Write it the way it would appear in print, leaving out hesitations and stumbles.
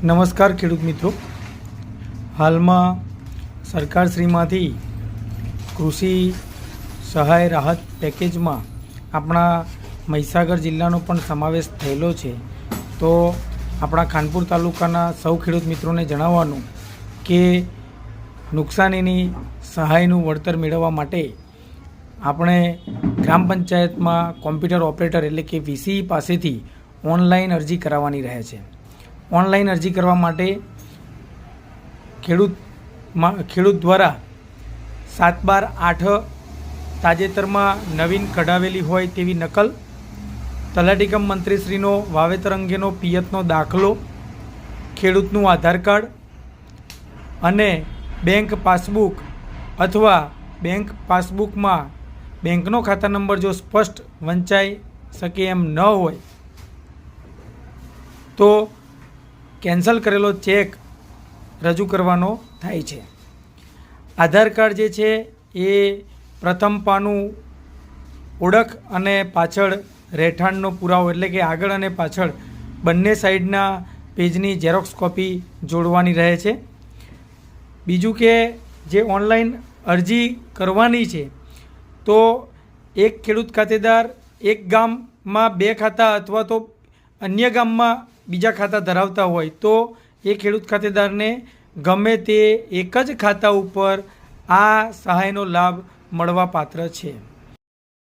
નમસ્કાર ખેડૂત મિત્રો, હાલમાં સરકારશ્રીમાંથી કૃષિ સહાય રાહત પેકેજમાં આપણા મહીસાગર જિલ્લાનો પણ સમાવેશ થયેલો છે. તો આપણા ખાનપુર તાલુકાના સૌ ખેડૂત મિત્રોને જણાવવાનું કે નુકસાનીની સહાયનું વળતર મેળવવા માટે આપણે ગ્રામ પંચાયતમાં કોમ્પ્યુટર ઓપરેટર એટલે કે વીસી પાસેથી ઓનલાઈન અરજી કરાવવાની રહે છે. ઓનલાઈન અરજી કરવા માટે ખેડૂત દ્વારા 7/12/8 તાજેતરમાં નવીન કઢાવેલી હોય તેવી નકલ, તલાટીકમ મંત્રીશ્રીનો વાવેતર અંગેનો પિયતનો દાખલો, ખેડૂતનું આધાર કાર્ડ અને બેંક પાસબુક અથવા બેંક પાસબુકમાં બેંકનો ખાતા નંબર જો સ્પષ્ટ વંચાઈ શકે એમ ન હોય તો કેન્સલ કરેલો ચેક રજૂ કરવાનો થાય છે. આધાર કાર્ડ જે છે એ પ્રથમ પાનું ઓળખ અને પાછળ રહેઠાણનો પુરાવો એટલે કે આગળ અને પાછળ બંને સાઈડના પેજની ઝેરોક્સ કોપી જોડવાની રહે છે. બીજું કે જે ઓનલાઈન અરજી કરવાની છે તો એક ખેડૂત ખાતેદાર એક ગામમાં 2 ખાતા અથવા તો અન્ય ગામમાં બીજા ખાતા ધરાવતા હોય તો એ ખેડૂત ખાતેદારને ગમે તે એક જ ખાતા ઉપર આ સહાયનો લાભ મળવા પાત્ર છે.